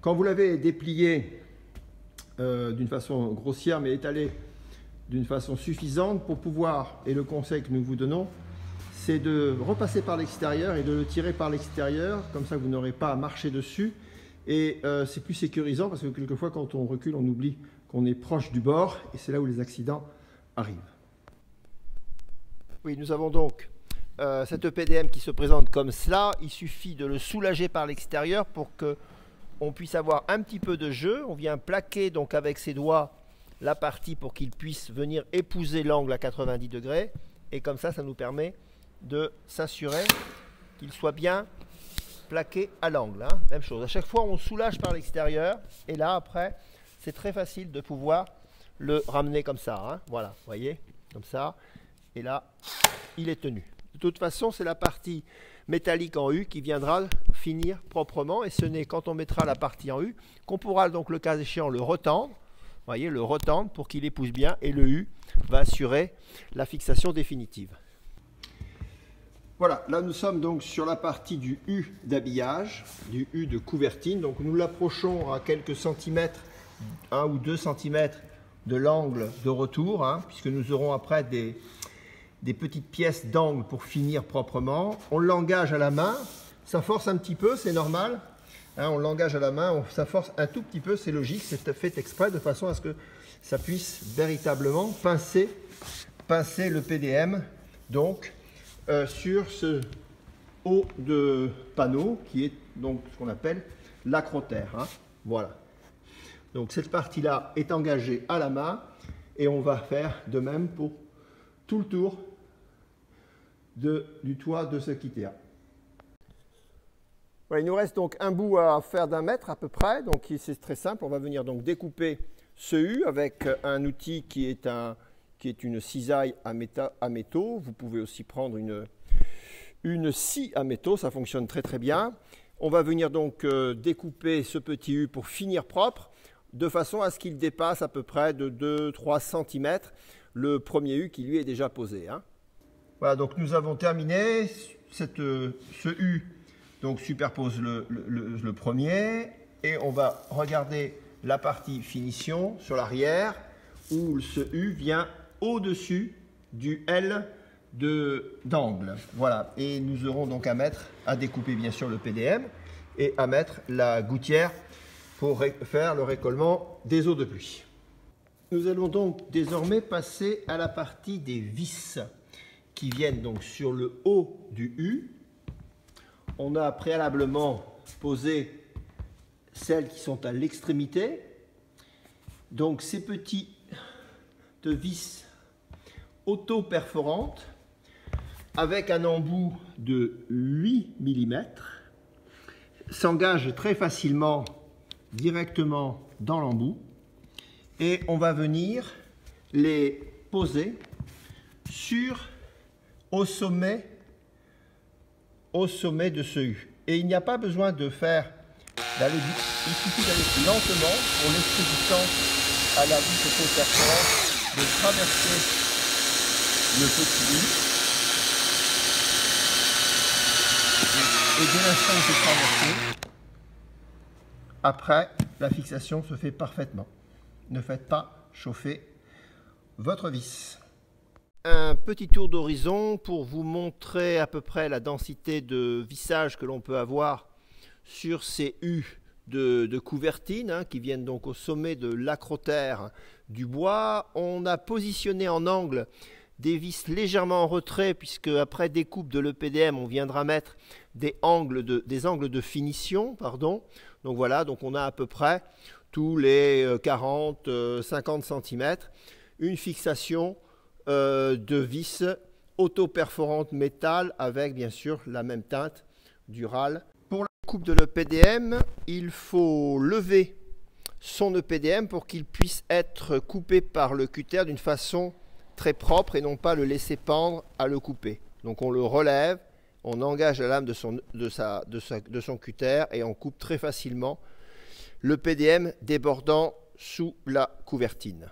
Quand vous l'avez déplié d'une façon grossière, mais étalé d'une façon suffisante pour pouvoir, et le conseil que nous vous donnons, c'est de repasser par l'extérieur et de le tirer par l'extérieur, comme ça vous n'aurez pas à marcher dessus. Et c'est plus sécurisant parce que quelquefois quand on recule, on oublie qu'on est proche du bord et c'est là où les accidents arrivent. Oui, nous avons donc cet EPDM qui se présente comme cela. Il suffit de le soulager par l'extérieur pour qu'on puisse avoir un petit peu de jeu. On vient plaquer donc avec ses doigts la partie pour qu'il puisse venir épouser l'angle à 90 degrés. Et comme ça nous permet de s'assurer qu'il soit bien plaqué à l'angle, hein. Même chose, à chaque fois on soulage par l'extérieur et là après c'est très facile de pouvoir le ramener comme ça, hein. Voilà, vous voyez, comme ça, et là il est tenu. De toute façon c'est la partie métallique en U qui viendra finir proprement et ce n'est quand on mettra la partie en U qu'on pourra donc le cas échéant le retendre, vous voyez, le retendre pour qu'il épouse bien et le U va assurer la fixation définitive. Voilà, là nous sommes donc sur la partie du U d'habillage, du U de couvertine. Donc nous l'approchons à quelques centimètres, 1 ou 2 centimètres de l'angle de retour, hein, puisque nous aurons après des petites pièces d'angle pour finir proprement. On l'engage à la main, ça force un petit peu, c'est normal. Hein, on l'engage à la main, ça force un tout petit peu, c'est logique, c'est fait exprès de façon à ce que ça puisse véritablement pincer le PDM. Donc, sur ce haut de panneau qui est donc ce qu'on appelle l'acrotère, hein. Voilà. Donc cette partie-là est engagée à la main et on va faire de même pour tout le tour du toit de ce Kitea. Voilà, il nous reste donc un bout à faire d'1 mètre à peu près, donc c'est très simple. On va venir donc découper ce U avec un outil qui est une cisaille à métaux. Vous pouvez aussi prendre une scie à métaux, ça fonctionne très très bien. On va venir donc découper ce petit U pour finir propre, de façon à ce qu'il dépasse à peu près de 2-3 cm le premier U qui lui est déjà posé, hein. Voilà, donc nous avons terminé. Ce U donc superpose le premier et on va regarder la partie finition sur l'arrière où ce U vient au-dessus du L d'angle. Voilà, et nous aurons donc à découper bien sûr le PDM et à mettre la gouttière pour faire le récollement des eaux de pluie. Nous allons donc désormais passer à la partie des vis qui viennent donc sur le haut du U. On a préalablement posé celles qui sont à l'extrémité. Donc ces petits vis auto-perforantes avec un embout de 8 mm s'engagent très facilement directement dans l'embout et on va venir les poser au sommet de ce U. Et il n'y a pas besoin d'aller vite, il suffit d'aller lentement pour laisser du temps à la vis auto-perforante de traverser le petit U. Et dès l'instant où c'est traversé, après, la fixation se fait parfaitement. Ne faites pas chauffer votre vis. Un petit tour d'horizon pour vous montrer à peu près la densité de vissage que l'on peut avoir sur ces U de couvertine, hein, qui viennent donc au sommet de l'acrotère du bois. On a positionné en angle des vis légèrement en retrait puisque après découpe de l'EPDM on viendra mettre des angles de finition, pardon. Donc voilà, donc on a à peu près tous les 40-50 cm une fixation de vis auto-perforante métal avec bien sûr la même teinte du râle. Pour la coupe de l'EPDM, il faut lever son EPDM pour qu'il puisse être coupé par le cutter d'une façon très propre et non pas le laisser pendre à le couper. Donc on le relève, on engage la lame de son cutter et on coupe très facilement le PDM débordant sous la couvertine.